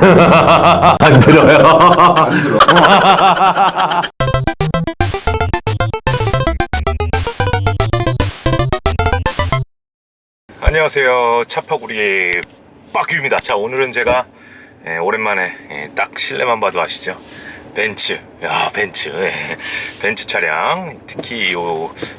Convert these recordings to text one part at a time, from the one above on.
안 들어요. 안 들어. 안녕하세요. 차파구리의 빠규입니다. 자, 오늘은 제가 오랜만에 딱 실내만 봐도 아시죠? 벤츠. 야, 벤츠. 벤츠 차량. 특히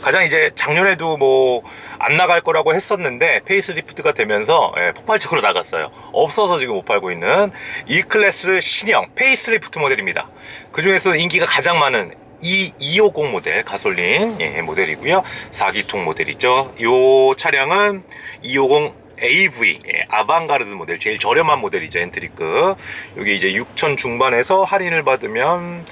가장 이제 작년에도 뭐 안 나갈 거라고 했었는데 페이스리프트가 되면서 폭발적으로 나갔어요. 없어서 지금 못 팔고 있는 E클래스 신형 페이스리프트 모델입니다. 그 중에서 인기가 가장 많은 250 모델 가솔린 모델이고요. 4기통 모델이죠. 이 차량은 250 AV 아방가르드 모델, 제일 저렴한 모델이죠. 엔트리급. 여기 이제 6천 중반에서 할인을 받으면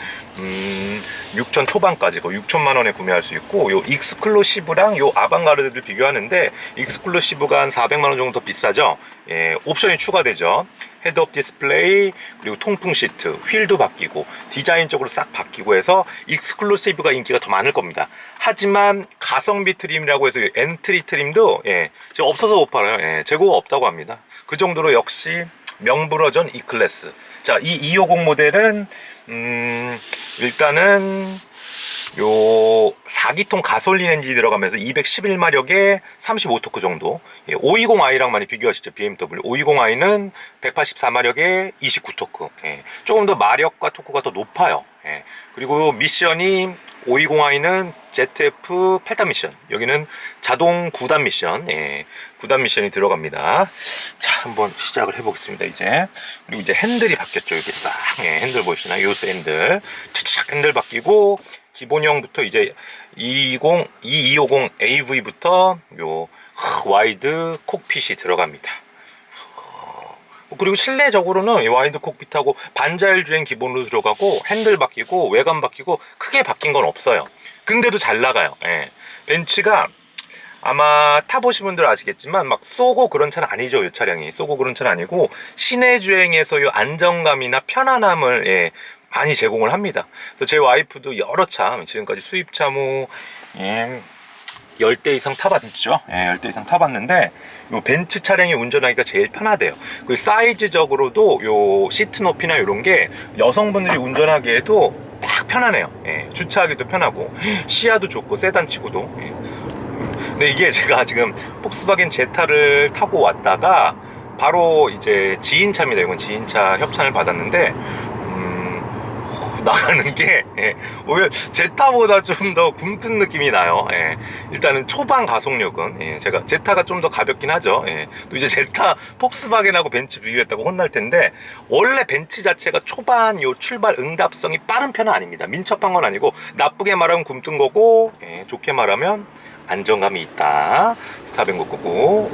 6천 초반까지 거의 6천만 원에 구매할 수 있고, 요 익스클루시브랑 요 아방가르드를 비교하는데 익스클루시브가 한 400만 원 정도 더 비싸죠. 옵션이 추가되죠. 헤드업 디스플레이, 그리고 통풍 시트, 휠도 바뀌고 디자인적으로 싹 바뀌고 해서 익스클루시브가 인기가 더 많을 겁니다. 하지만 가성비 트림이라고 해서 엔트리 트림도 지금 없어서 못 팔아요. 재고가 없다고 합니다. 그 정도로 역시 명불허전 E클래스. 자, 이 250 모델은 일단은 요 4기통 가솔린 엔진이 들어가면서 211마력에 35토크 정도. 520i랑 많이 비교하시죠. BMW 520i는 184마력에 29토크. 조금 더 마력과 토크가 더 높아요. 그리고 미션이 520i는 ZF 8단 미션, 여기는 자동 9단 미션, 9단 미션이 들어갑니다. 자, 한번 시작을 해보겠습니다. 이제 그리고 이제 핸들이 바뀌었죠. 이렇게 싹 핸들 보시나요? 요스 핸들, 차차차 핸들 바뀌고 기본형부터 이제 250 AV부터 요 와이드 콕핏이 들어갑니다. 그리고 실내적으로는 이 와이드 콕핏하고 반자율 주행 기본으로 들어가고 핸들 바뀌고 외관 바뀌고 크게 바뀐 건 없어요. 근데도 잘 나가요. 벤츠가 아마 타보신 분들 아시겠지만 막 쏘고 그런 차는 아니죠. 이 차량이 쏘고 그런 차는 아니고 시내 주행에서 이 안정감이나 편안함을 많이 제공을 합니다. 그래서 제 와이프도 여러 차 지금까지 수입차 뭐 10대 이상 타봤죠. 10대 이상 타봤는데 요 벤츠 차량이 운전하기가 제일 편하대요. 그 사이즈적으로도 요 시트 높이나 이런 게 여성분들이 운전하기에도 딱 편하네요. 주차하기도 편하고 시야도 좋고 세단치고도. 근데 이게 제가 지금 폭스바겐 제타를 타고 왔다가 바로 이제 지인차입니다. 이건 지인차 협찬을 받았는데 나가는 게 오히려 제타보다 좀 더 굼뜬 느낌이 나요. 일단은 초반 가속력은 제가 제타가 좀 더 가볍긴 하죠. 또 이제 제타 폭스바겐하고 벤츠 비교했다고 혼날 텐데 원래 벤츠 자체가 초반 요 출발 응답성이 빠른 편은 아닙니다. 민첩한 건 아니고 나쁘게 말하면 굼뜬 거고 좋게 말하면 안정감이 있다. 스탑앤고 끄고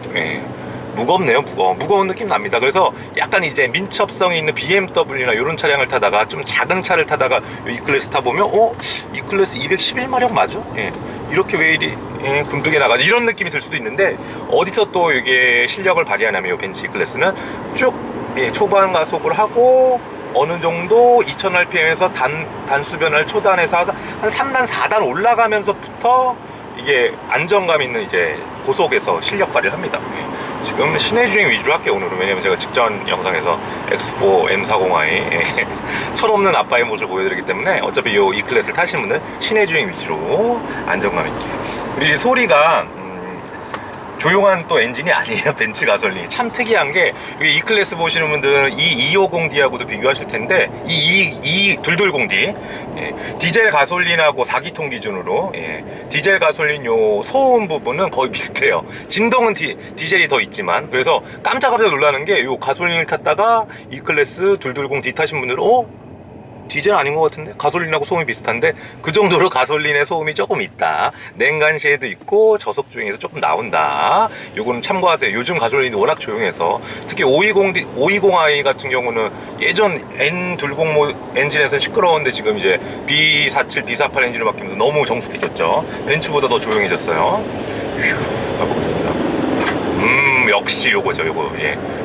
무겁네요. 무거운 느낌 납니다. 그래서 약간 이제 민첩성이 있는 BMW나 이런 차량을 타다가 좀 작은 차를 타다가 E클래스 타보면 E클래스 211마력 맞아? 이렇게 왜 이리 굼뜨게 나가지? 이런 느낌이 들 수도 있는데 어디서 또 이게 실력을 발휘하냐면 이 벤츠 E클래스는 쭉 초반 가속을 하고 어느 정도 2000rpm에서 단수 변화를 초단해서 한 3단 4단 올라가면서부터 이게 안정감 있는 이제 고속에서 실력 발휘를 합니다. 지금 시내 주행 위주로 할게요. 오늘은. 왜냐면 제가 직전 영상에서 X4 M40i 철없는 아빠의 모습을 보여드리기 때문에 어차피 이 E클래스를 타시는 분들 시내 주행 위주로 안정감 있게. 그리고 이 소리가 조용한 또 엔진이 아니에요. 벤츠 가솔린이 참 특이한 게 E클래스 보시는 분들은 이 250D하고도 비교하실 텐데 이 220D 디젤 가솔린하고 4기통 기준으로 디젤 가솔린 요 소음 부분은 거의 비슷해요. 진동은 디젤이 더 있지만, 그래서 깜짝깜짝 놀라는 게 요 가솔린을 탔다가 E클래스 220D 타신 분들은 디젤 아닌 것 같은데? 가솔린하고 소음이 비슷한데 그 정도로 가솔린의 소음이 조금 있다. 냉간시에도 있고 저속주행에서 조금 나온다. 요거는 참고하세요. 요즘 가솔린이 워낙 조용해서 특히 520i 같은 경우는 예전 N20 엔진에서는 시끄러웠는데 지금 이제 B47, B48 엔진으로 바뀌면서 너무 정숙해졌죠. 벤츠보다 더 조용해졌어요. 휴, 가보겠습니다. 역시 요거죠. 요거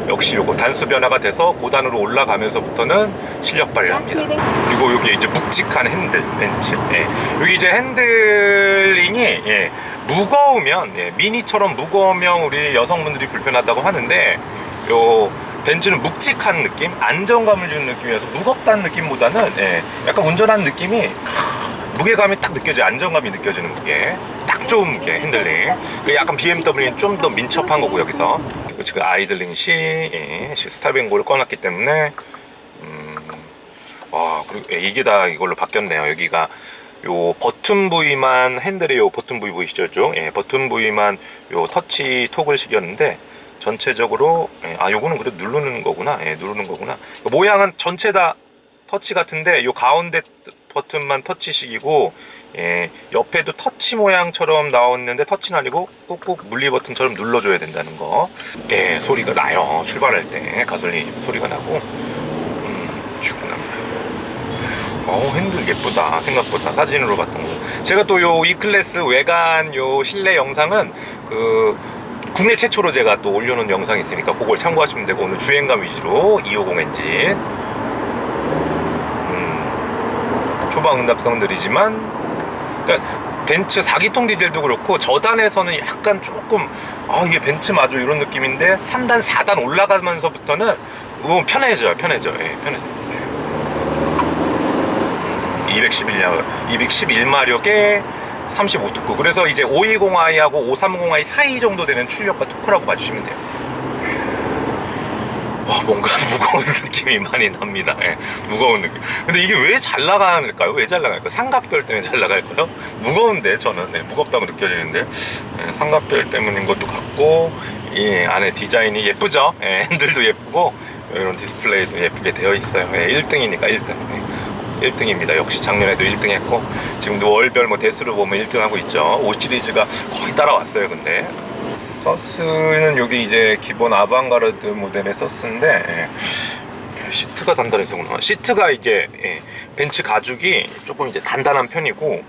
역시 요거 단수 변화가 돼서 고단으로 올라가면서부터는 실력 발휘를 합니다. 그리고 여기 이제 묵직한 핸들 벤츠. 여기 이제 핸들링이 무거우면 미니처럼 무거우면 우리 여성분들이 불편하다고 하는데 요 벤츠는 묵직한 느낌, 안정감을 주는 느낌이어서 무겁다는 느낌보다는 약간 운전하는 느낌이 무게감이 딱 느껴져요. 안정감이 느껴지는 무게, 딱 좋은 무게 핸들링. 약간 BMW는 좀 더 민첩한 거고 여기서. 그리고 지금 아이들링 시 스탑앤고를 꺼놨기 때문에 그리고 이게 다 이걸로 바뀌었네요. 여기가 요 버튼 부위만 핸들에 요 버튼 부위 보이시죠? 이쪽? 버튼 부위만 요 터치 토글식이었는데 전체적으로 요거는 그래도 누르는 거구나. 누르는 거구나. 모양은 전체 다 터치 같은데 요 가운데 버튼만 터치식이고 옆에도 터치 모양처럼 나왔는데 터치는 아니고 꾹꾹 물리 버튼처럼 눌러줘야 된다는 거. 소리가 나요. 출발할 때 가솔린 소리가 나고 출근합니다. 핸들 예쁘다. 생각보다 사진으로 봤던 거. 제가 또 요 E클래스 외관 요 실내 영상은 국내 최초로 제가 또 올려놓은 영상이 있으니까 그걸 참고하시면 되고, 오늘 주행감 위주로 250 엔진. 초반 응답성 느리지만, 그러니까 벤츠 4기통 디젤도 그렇고 저단에서는 약간 조금 이게 벤츠 맞아 이런 느낌인데 3단 4단 올라가면서부터는 편해져요. 편해져요. 211마력에 35토크. 그래서 이제 520i하고 530i 사이 정도 되는 출력과 토크라고 봐주시면 돼요. 뭔가 무거운 느낌이 많이 납니다. 무거운 느낌. 근데 이게 왜 잘 나갈까요? 왜 잘 나갈까요? 삼각별 때문에 잘 나갈까요? 무거운데 저는 무겁다고 느껴지는데 삼각별 때문인 것도 같고, 이 안에 디자인이 예쁘죠? 핸들도 예쁘고 이런 디스플레이도 예쁘게 되어 있어요. 1등이니까 1등. 1등입니다. 역시 작년에도 1등 했고 지금도 월별 대수로 보면 1등 하고 있죠. 5 시리즈가 거의 따라왔어요. 근데 서스는 여기 이제 기본 아방가르드 모델의 서스인데 시트가 단단해서구나. 시트가 이게 벤츠 가죽이 조금 이제 단단한 편이고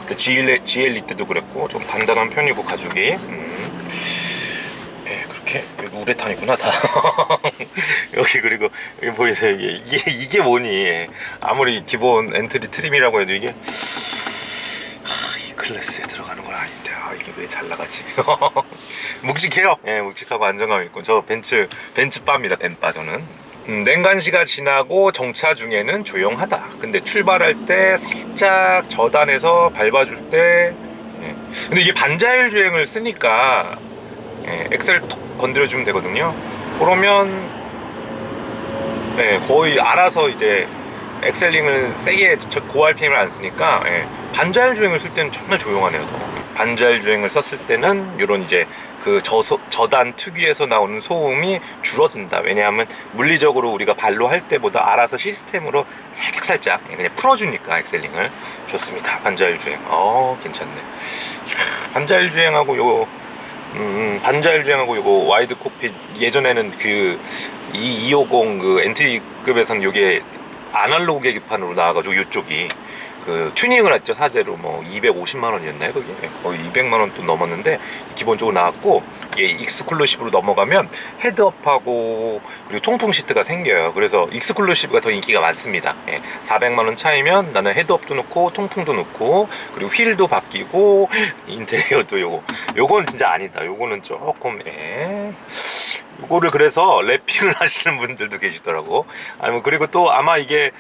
그때 GLE 때도 그랬고 좀 단단한 편이고 가죽이 그렇게. 여기 우레탄이구나 다. 여기 그리고 여기 보이세요? 이게 뭐니? 아무리 기본 엔트리 트림이라고 해도 이게 이 클래스에 들어가는 건 아닌데 이게 왜 잘 나가지? 묵직해요. 묵직하고 안정감 있고. 저 벤츠 바입니다. 벤바 저는. 냉간시가 지나고 정차 중에는 조용하다. 근데 출발할 때 살짝 저단에서 밟아줄 때 근데 이게 반자율 주행을 쓰니까 엑셀 톡 건드려주면 되거든요. 그러면 거의 알아서 이제 엑셀링을 세게 고RPM을 안 쓰니까 반자율 주행을 쓸 때는 정말 조용하네요. 반자율 주행을 썼을 때는 이런 이제 저단 특유에서 나오는 소음이 줄어든다. 왜냐하면 물리적으로 우리가 발로 할 때보다 알아서 시스템으로 살짝 그냥 풀어주니까 엑셀링을. 좋습니다. 반자율 주행. 괜찮네. 반자율 주행하고 반자율 주행하고 요거 와이드 콕핏, 예전에는 250 엔트리급에서는 요게 아날로그 계기판으로 나와가지고 요쪽이 튜닝을 했죠. 사제로 250만 원이었나요? 그게 거의 200만 원 또 넘었는데 기본적으로 나왔고, 이게 익스클루시브로 넘어가면 헤드업하고 그리고 통풍 시트가 생겨요. 그래서 익스클루시브가 더 인기가 많습니다. 400만 원 차이면 나는 헤드업도 넣고 통풍도 넣고 그리고 휠도 바뀌고 인테리어도 요건 진짜 아니다. 요거는 조금 요거를 그래서 랩핑을 하시는 분들도 계시더라고. 그리고 또 아마 이게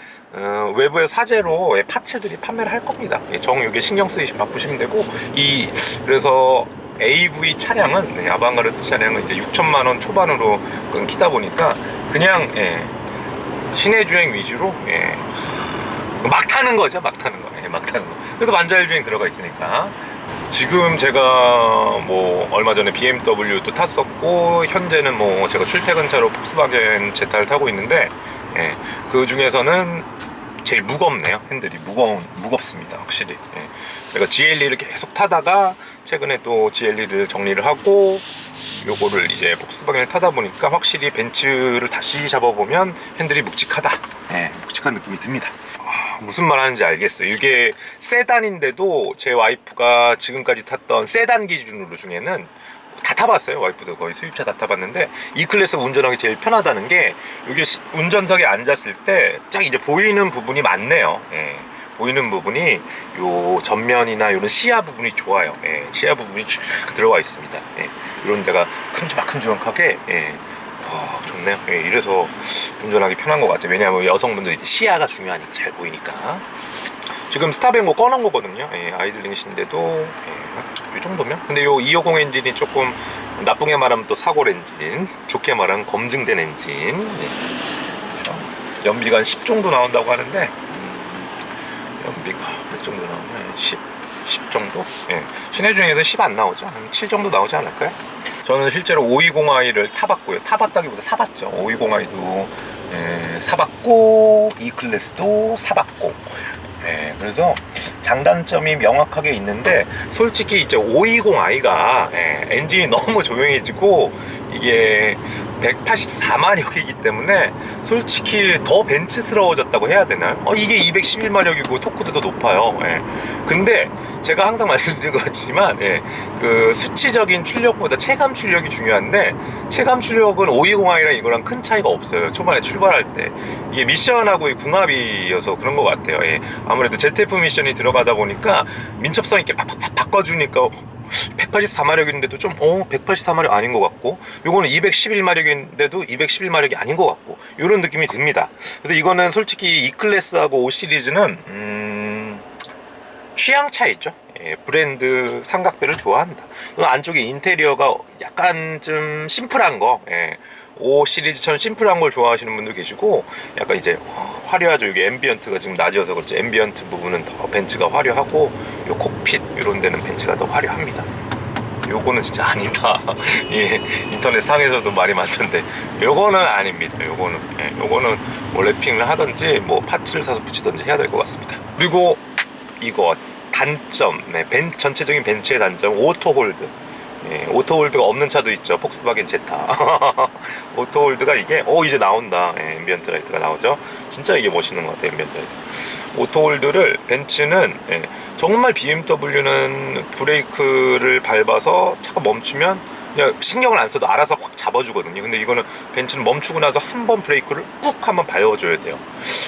외부에 사제로 파츠들이 판매를 할 겁니다. 이게 신경 쓰이시면 바꾸시면 되고, 그래서 AV 차량은 아방가르드 차량은 이제 6천만 원 초반으로 끊기다 보니까 그냥 시내 주행 위주로 막 타는 거죠. 막 타는 거. 그래도 반자율 주행 들어가 있으니까. 지금 제가 얼마 전에 BMW도 탔었고, 현재는 제가 출퇴근차로 폭스바겐 제타를 타고 있는데 그 중에서는 제일 무겁네요. 핸들이 무겁습니다. 확실히. 제가 GLE를 계속 타다가 최근에 또 GLE를 정리를 하고 요거를 이제 폭스바겐을 타다 보니까 확실히 벤츠를 다시 잡아보면 핸들이 묵직하다. 묵직한 느낌이 듭니다. 무슨 말 하는지 알겠어요. 이게 세단인데도 제 와이프가 지금까지 탔던 세단 기준으로 중에는 다 타봤어요. 와이프도 거의 수입차 다 타봤는데 E클래스가 운전하기 제일 편하다는 게, 이게 운전석에 앉았을 때 쫙 이제 보이는 부분이 많네요. 보이는 부분이 요 전면이나 이런 시야 부분이 좋아요. 예, 시야 부분이 쫙 들어가 있습니다. 예, 이런 데가 큼지막큼지막하게 좋네요. 예, 이래서 운전하기 편한 것 같아요. 왜냐하면 여성분들이 시야가 중요하니까, 잘 보이니까. 지금 스탑앤고 꺼놓은 거거든요. 예, 아이들링이신데도 이 정도면. 근데 요 250 엔진이 조금 나쁘게 말하면 또 사골 엔진, 좋게 말하면 검증된 엔진. 예. 그렇죠? 연비가 한 10 정도 나온다고 하는데 연비가 몇 정도 나오나요? 10 정도? 예. 시내 중에서 10 안 나오죠. 한 7 정도 나오지 않을까요? 저는 실제로 520i를 타봤고요. 타봤다기보다 사봤죠. 520i도 사봤고, E클래스도 사봤고. 그래서 장단점이 명확하게 있는데, 솔직히 이제 520i가 엔진이 너무 조용해지고 이게 184마력이기 때문에 솔직히 더 벤츠스러워졌다고 해야 되나요? 이게 211마력이고 토크도 더 높아요. 근데 제가 항상 말씀드린 것같지만 그 수치적인 출력보다 체감 출력이 중요한데, 체감 출력은 520i랑 이거랑 큰 차이가 없어요. 초반에 출발할 때 이게 미션하고 궁합이어서 그런 것 같아요. 아무래도 ZF 미션이 들어가다 보니까 민첩성 있게 팍팍 바꿔주니까 184마력인데도 좀 184마력 아닌 것 같고, 요거는 211마력인데도 211마력이 아닌 것 같고, 요런 느낌이 듭니다. 그래서 이거는 솔직히 E클래스하고 5 시리즈는 취향 차이죠. 브랜드 삼각대를 좋아한다. 안쪽에 인테리어가 약간 좀 심플한 거, 5 시리즈처럼 심플한 걸 좋아하시는 분도 계시고, 약간 이제 화려하죠. 이게 앰비언트가 지금 낮이어서 그렇지, 앰비언트 부분은 더 벤츠가 화려하고, 요 콕핏 이런 데는 벤츠가 더 화려합니다. 요거는 진짜 아니다. 인터넷 상에서도 말이 많던데, 요거는 아닙니다. 요거는 뭐 랩핑을 하든지 뭐 파츠를 사서 붙이든지 해야 될 것 같습니다. 그리고 이거 단점, 전체적인 벤츠의 단점, 오토홀드. 오토홀드가 없는 차도 있죠. 폭스바겐 제타. 오토홀드가 이게 이제 나온다. 앰비언트 라이트가 나오죠. 진짜 이게 멋있는 것 같아요. 앰비언트 라이트. 오토홀드를 벤츠는 정말 BMW는 브레이크를 밟아서 차가 멈추면 그냥 신경을 안 써도 알아서 확 잡아주거든요. 근데 이거는 벤츠는 멈추고 나서 한 번 브레이크를 꾹 한번 밟아줘야 돼요.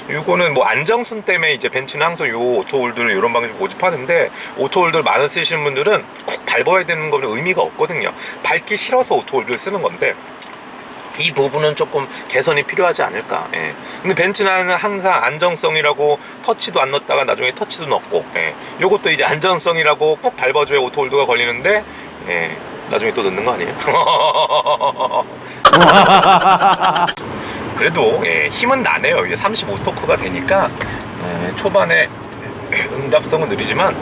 이거는 뭐 안정성 때문에 이제 벤츠는 항상 요 오토홀드를 이런 방식으로 고집하는데, 오토홀드를 많이 쓰시는 분들은 쿡 밟아야 되는 거는 의미가 없거든요. 밟기 싫어서 오토홀드를 쓰는 건데, 이 부분은 조금 개선이 필요하지 않을까. 근데 벤츠는 항상 안정성이라고 터치도 안 넣었다가 나중에 터치도 넣고, 요것도 이제 안정성이라고 꾹 밟아줘야 오토홀드가 걸리는데, 나중에 또 넣는 거 아니에요? 그래도 힘은 나네요. 이제 35토크가 되니까 초반에 응답성은 느리지만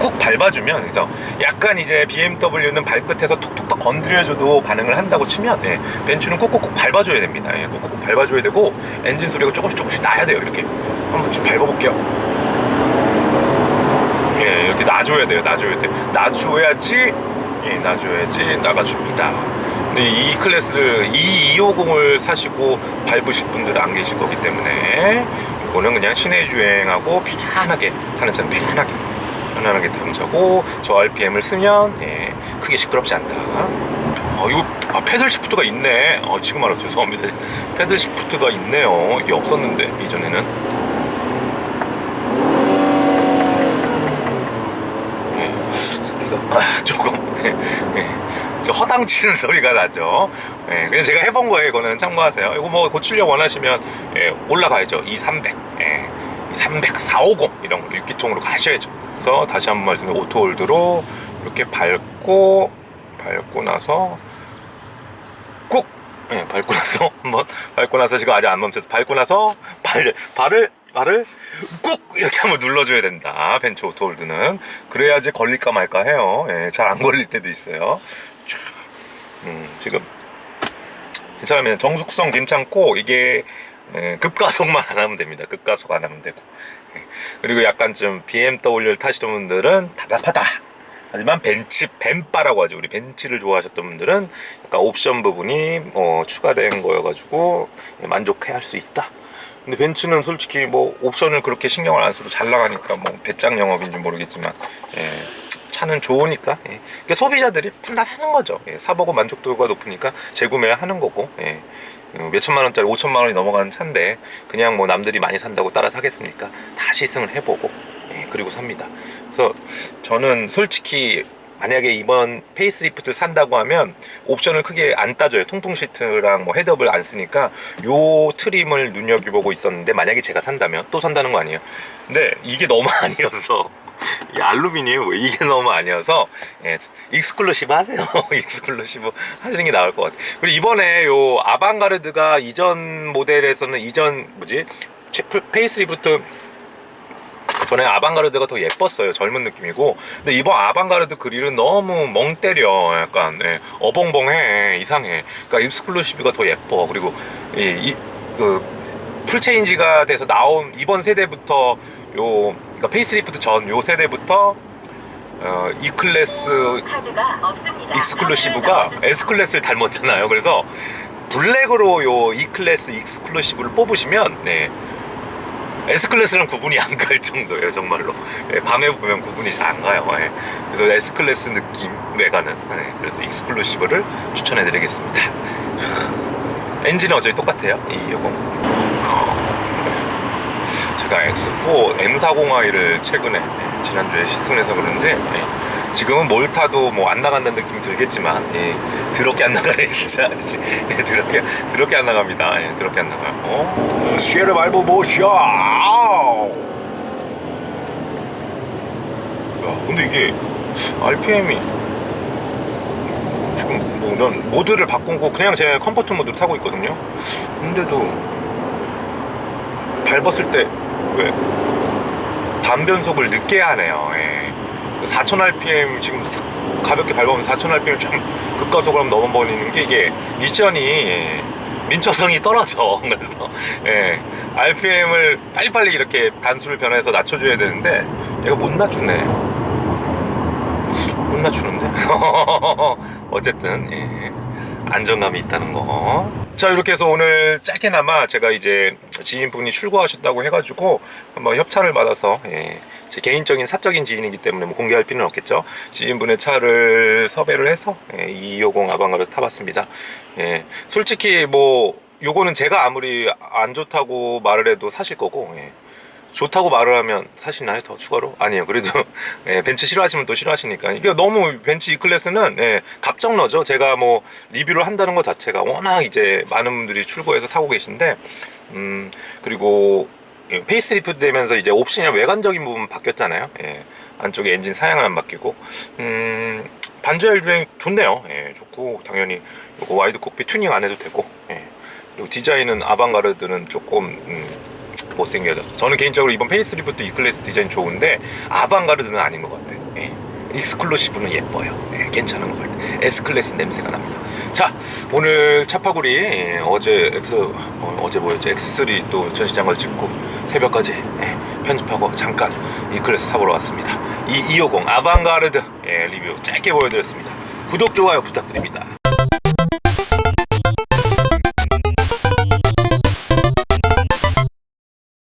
꾹 밟아주면, 그래서 약간 이제 BMW는 발끝에서 톡톡톡 건드려줘도 반응을 한다고 치면, 벤츠는 꾹꾹꾹 밟아줘야 됩니다. 꾹꾹꾹 밟아줘야 되고, 엔진 소리가 조금씩 나야 돼요. 이렇게 한번 좀 밟아볼게요. 이렇게 놔줘야 돼요. 놔줘야지 나가줍니다. 근데 이 클래스를 250을 사시고 밟으실 분들은 안 계실 거기 때문에, 이거는 그냥 시내 주행하고 편안하게 타는 차는 편안하게 타는 차고, 저 RPM을 쓰면 크게 시끄럽지 않다. 이거 패들 시프트가 있네. 지금 알아. 죄송합니다. 패들 시프트가 있네요. 이게 없었는데 이전에는. 조금 저 허당치는 소리가 나죠. 그냥 제가 해본 거예요. 이거는 참고하세요. 이거 뭐 고치려고 원하시면 올라가야죠. 300, 450 이런 거 6기통으로 가셔야죠. 그래서 다시 한번 말씀드리면, 오토홀드로 이렇게 밟고 나서 꾹 밟고 나서 지금 아직 안 멈춰서 밟고 나서 발을 꾹 이렇게 한번 눌러줘야 된다. 벤츠 오토홀드는 그래야지 걸릴까 말까 해요. 잘 안 걸릴 때도 있어요. 지금 괜찮으면 정숙성 괜찮고, 이게 급가속만 안 하면 됩니다. 급가속 안 하면 되고. 그리고 약간 좀 BMW를 타시던 분들은 답답하다, 하지만 벤바라고 하죠. 우리 벤츠를 좋아하셨던 분들은 약간 옵션 부분이 추가된 거여가지고 만족해 할 수 있다. 근데 벤츠는 솔직히 뭐 옵션을 그렇게 신경을 안 써도 잘 나가니까 뭐 배짱 영업인지 모르겠지만, 차는 좋으니까 그러니까 소비자들이 판단하는 거죠. 사보고 만족도가 높으니까 재구매하는 거고. 몇 천만 원짜리 5천만 원이 넘어가는 차인데 그냥 뭐 남들이 많이 산다고 따라 사겠습니까? 다 시승을 해보고 그리고 삽니다. 그래서 저는 솔직히 만약에 이번 페이스리프트 산다고 하면 옵션을 크게 안 따져요. 통풍 시트랑 뭐 헤드업을 안 쓰니까 요 트림을 눈여겨보고 있었는데, 만약에 제가 산다면 또 산다는 거 아니에요. 근데 이게 너무 아니어서 이 알루미늄 이게 너무 아니어서 익스클루시브 하세요. 익스클루시브 하시는 게 나을 것 같아요. 그리고 이번에 요 아방가르드가 이전 모델에서는 페이스리프트 전에 아방가르드가 더 예뻤어요. 젊은 느낌이고. 근데 이번 아방가르드 그릴은 너무 멍 때려. 약간 어벙벙해. 이상해. 그러니까 익스클루시브가 더 예뻐. 그리고 풀체인지가 돼서 나온 이번 세대부터 그러니까 페이스리프트 전 요 세대부터 E클래스 익스클루시브가 S클래스를 닮았잖아요. 그래서 블랙으로 요 E클래스 익스클루시브를 뽑으시면 S클래스랑 구분이 안 갈 정도예요. 정말로 밤에 보면 구분이 잘 안 가요. 그래서 S클래스 느낌에 가는 그래서 익스클루시브를 추천해 드리겠습니다. 엔진은 어차피 똑같아요. 제가 X4 M40i를 최근에 지난주에 시승해서 그런지 지금은 뭘 타도 뭐 안 나간다는 느낌이 들겠지만 더럽게 안 나가네 진짜. 더럽게 안 나갑니다. 더럽게 안 나가요. 쉐르 말보 모셔. 야, 근데 이게 RPM이 지금 뭐 난 모드를 바꾸고 그냥 제 컴포트 모드 타고 있거든요. 근데도 밟았을 때 왜 반변속을 늦게 하네요. 4000rpm 지금 가볍게 밟으면 4000rpm 좀 급가속을 하면 넘어버리는 게 이게 미션이 민첩성이 떨어져. 그래서 RPM을 빨리빨리 이렇게 단수를 변해서 낮춰줘야 되는데 얘가 못 낮추네. 못 낮추는데. 어쨌든 안정감이 있다는 거. 자, 이렇게 해서 오늘 짧게나마 제가 이제 지인분이 출고하셨다고 해가지고 한번 협찬을 받아서 제 개인적인 사적인 지인이기 때문에 뭐 공개할 필요는 없겠죠. 지인분의 차를 섭외를 해서 250 아방가르드 타봤습니다. 솔직히 뭐 요거는 제가 아무리 안 좋다고 말을 해도 사실 거고, 좋다고 말을 하면 사시나요? 더 추가로? 아니에요. 그래도 벤츠 싫어하시면 또 싫어하시니까. 이게 너무 벤츠 E클래스는 갑정너죠. 제가 뭐 리뷰를 한다는 것 자체가 워낙 이제 많은 분들이 출고해서 타고 계신데, 그리고 페이스리프트 되면서 이제 옵션이나 외관적인 부분 바뀌었잖아요. 안쪽에 엔진 사양은 안 바뀌고, 반주행 주행 좋네요. 좋고, 당연히 요거 와이드 콕핏 튜닝 안 해도 되고, 그리고 디자인은 아방가르드는 조금 못생겨졌어. 저는 개인적으로 이번 페이스리프트 E클래스 디자인 좋은데 아방가르드는 아닌 것 같아요. 익스클루시브는 예뻐요. 괜찮은 것 같아요. S클래스 냄새가 납니다. 자, 오늘 차파구리 어제 뭐였죠? X3 또 전시장 걸 찍고 새벽까지 편집하고 잠깐 E클래스 타보러 왔습니다. 250 아방가르드 리뷰 짧게 보여드렸습니다. 구독, 좋아요 부탁드립니다.